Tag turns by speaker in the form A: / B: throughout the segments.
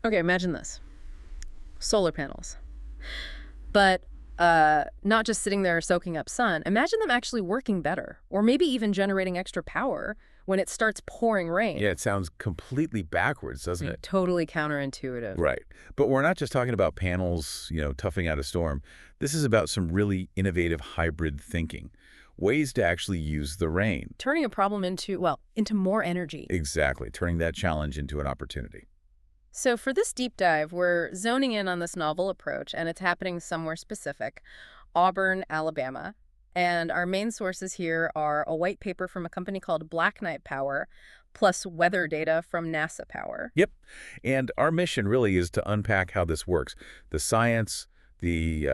A: Okay, imagine this. Solar panels. But not just sitting there soaking up sun. Imagine them actually working better, or maybe even generating extra power when it starts pouring rain.
B: Yeah, it sounds completely backwards, doesn't it?
A: Totally counterintuitive.
B: Right. But we're not just talking about panels, toughing out a storm. This is about some really innovative hybrid thinking, ways to actually use the rain.
A: Turning a problem into, well, into more energy.
B: Exactly, turning that challenge into an opportunity.
A: So for this deep dive, we're zoning in on this novel approach, and it's happening somewhere specific, Auburn, Alabama. And our main sources here are a white paper from a company called Black Knight Power, plus weather data from NASA Power.
B: Yep. And our mission really is to unpack how this works. The science, the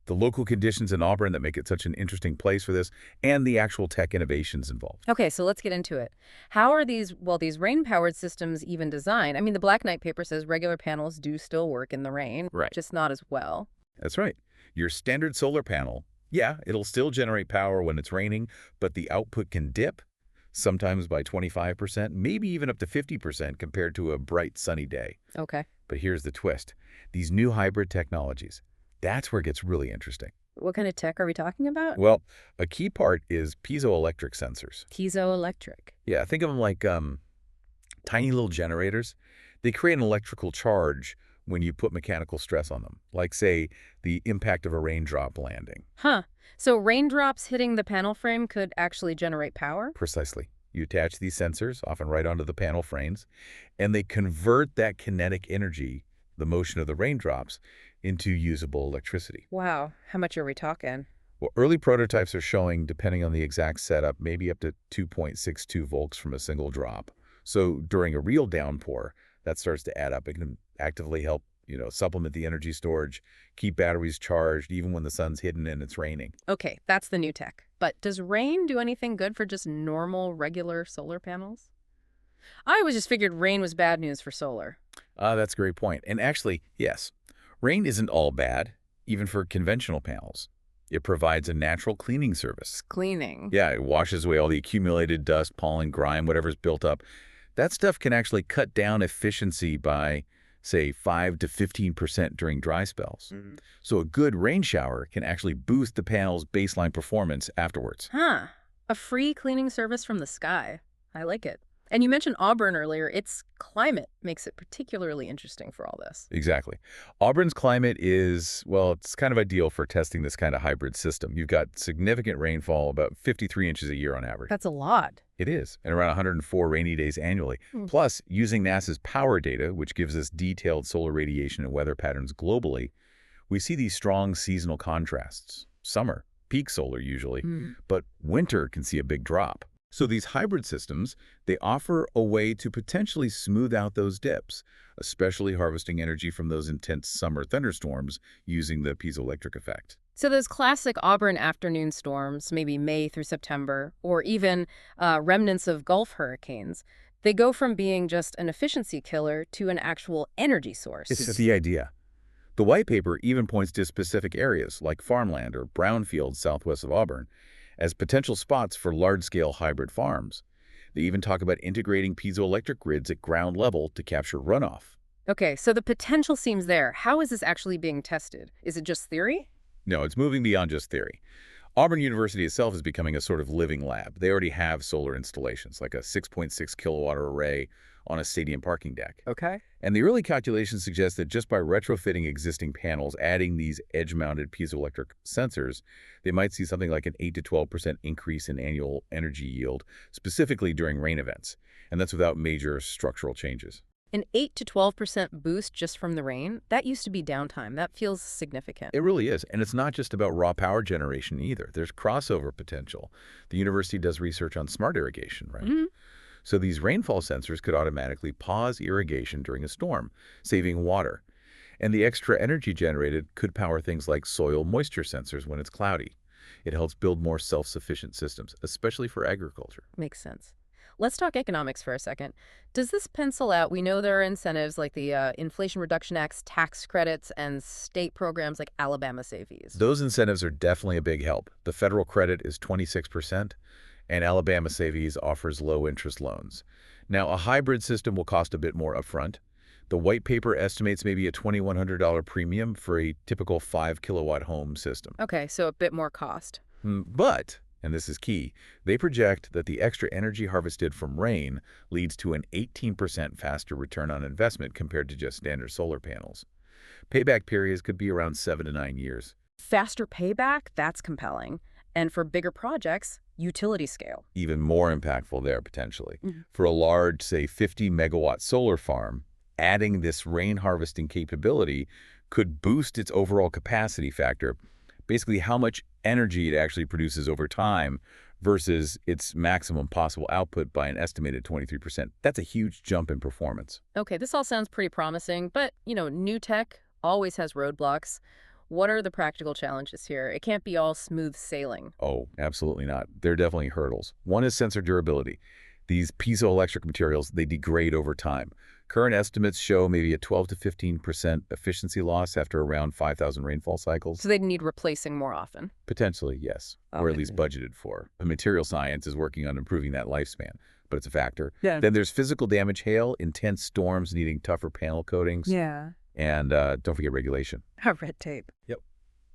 B: local conditions in Auburn that make it such an interesting place for this, and the actual tech innovations involved.
A: Okay, so let's get into it. How are these rain-powered systems even designed? I mean, the Black Knight paper says regular panels do still work in the rain,
B: Right.
A: just not as well.
B: That's right. Your standard solar panel, yeah, it'll still generate power when it's raining, but the output can dip, sometimes by 25%, maybe even up to 50% compared to a bright sunny day.
A: Okay.
B: But here's the twist. These new hybrid technologies, that's where it gets really interesting.
A: What kind of tech are we talking about?
B: Well, a key part is piezoelectric sensors.
A: Piezoelectric.
B: Yeah, think of them like tiny little generators. They create an electrical charge when you put mechanical stress on them, like, say, the impact of a raindrop landing.
A: Huh. So raindrops hitting the panel frame could actually generate power?
B: Precisely. You attach these sensors, often right onto the panel frames, and they convert that kinetic energy, the motion of the raindrops, into usable electricity.
A: Wow. How much are we talking?
B: Well, early prototypes are showing, depending on the exact setup, maybe up to 2.62 volts from a single drop. So during a real downpour, that starts to add up. It can actively help, supplement the energy storage, keep batteries charged, even when the sun's hidden and it's raining.
A: Okay, that's the new tech. But does rain do anything good for just normal, regular solar panels? I always just figured rain was bad news for solar.
B: That's a great point. And actually, yes, rain isn't all bad, even for conventional panels. It provides a natural cleaning service.
A: Cleaning.
B: Yeah, it washes away all the accumulated dust, pollen, grime, whatever's built up. That stuff can actually cut down efficiency by, say, 5 to 15% during dry spells. So a good rain shower can actually boost the panel's baseline performance afterwards.
A: Huh. A free cleaning service from the sky. I like it. And you mentioned Auburn earlier. Its climate makes it particularly interesting for all this.
B: Exactly. Auburn's climate is, well, it's kind of ideal for testing this kind of hybrid system. You've got significant rainfall, about 53 inches a year on average.
A: That's a lot.
B: It is, and around 104 rainy days annually. Plus, using NASA's power data, which gives us detailed solar radiation and weather patterns globally, we see these strong seasonal contrasts. Summer, peak solar usually, but winter can see a big drop. So these hybrid systems, they offer a way to potentially smooth out those dips, especially harvesting energy from those intense summer thunderstorms using the piezoelectric effect.
A: So those classic Auburn afternoon storms, maybe May through September, or even remnants of Gulf hurricanes, they go from being just an efficiency killer to an actual energy source.
B: It's the idea. The white paper even points to specific areas like farmland or brownfields southwest of Auburn as potential spots for large-scale hybrid farms. They even talk about integrating piezoelectric grids at ground level to capture runoff.
A: Okay, so the potential seems there. How is this actually being tested? Is it just theory?
B: No, it's moving beyond just theory. Auburn University itself is becoming a sort of living lab. They already have solar installations, like a 6.6 kilowatt array on a stadium parking deck.
A: Okay.
B: And the early calculations suggest that just by retrofitting existing panels, adding these edge-mounted piezoelectric sensors, they might see something like an 8 to 12% increase in annual energy yield, specifically during rain events. And that's without major structural changes.
A: An 8 to 12% boost just from the rain? That used to be downtime. That feels significant.
B: It really is. And it's not just about raw power generation either. There's crossover potential. The university does research on smart irrigation, right? So these rainfall sensors could automatically pause irrigation during a storm, saving water. And the extra energy generated could power things like soil moisture sensors when it's cloudy. It helps build more self-sufficient systems, especially for agriculture.
A: Makes sense. Let's talk economics for a second. Does this pencil out? We know there are incentives like the Inflation Reduction Act's tax credits and state programs like Alabama Savies.
B: Those incentives are definitely a big help. The federal credit is 26%, and Alabama Savies offers low-interest loans. Now, a hybrid system will cost a bit more upfront, The white paper estimates maybe a $2,100 premium for a typical 5-kilowatt home system.
A: Okay, so a bit more cost.
B: But, and this is key, they project that the extra energy harvested from rain leads to an 18% faster return on investment compared to just standard solar panels. Payback periods could be around 7 to 9 years.
A: Faster payback? That's compelling. And for bigger projects, utility scale.
B: Even more impactful there, potentially.
A: Mhm.
B: For a large, say, 50-megawatt solar farm, adding this rain harvesting capability could boost its overall capacity factor, basically how much energy it actually produces over time versus its maximum possible output by an estimated 23%. That's a huge jump in performance.
A: Okay, this all sounds pretty promising, but, new tech always has roadblocks. What are the practical challenges here? It can't be all smooth sailing.
B: Oh, absolutely not. There are definitely hurdles. One is sensor durability. These piezoelectric materials, they degrade over time. Current estimates show maybe a 12 to 15% efficiency loss after around 5,000 rainfall cycles.
A: So they'd need replacing more often.
B: Potentially, yes, or at least budgeted for. The material science is working on improving that lifespan, but it's a factor.
A: Yeah.
B: Then there's physical damage hail, intense storms needing tougher panel coatings,
A: Yeah.
B: and don't forget regulation.
A: Red tape.
B: Yep.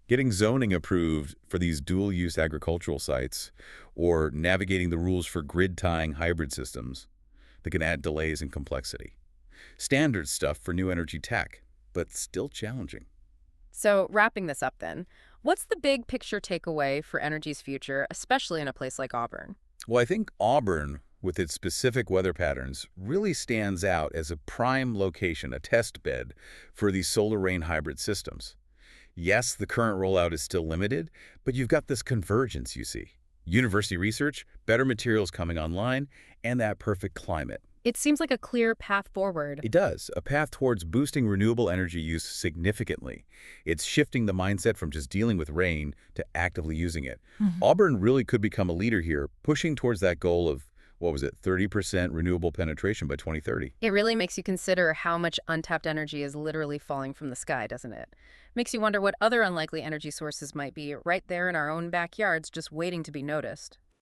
B: Getting zoning approved for these dual-use agricultural sites or navigating the rules for grid-tying hybrid systems that can add delays and complexity. Standard stuff for new energy tech, but still challenging.
A: So wrapping this up then, what's the big picture takeaway for energy's future, especially in a place like Auburn?
B: Well, I think Auburn, with its specific weather patterns, really stands out as a prime location, a test bed for these solar rain hybrid systems. Yes, the current rollout is still limited, but you've got this convergence, you see. University research, better materials coming online, and that perfect climate.
A: It seems like a clear path forward.
B: It does, a path towards boosting renewable energy use significantly. It's shifting the mindset from just dealing with rain to actively using it. Auburn really could become a leader here, pushing towards that goal of, 30% renewable penetration by 2030.
A: It really makes you consider how much untapped energy is literally falling from the sky, doesn't it? Makes you wonder what other unlikely energy sources might be right there in our own backyards just waiting to be noticed.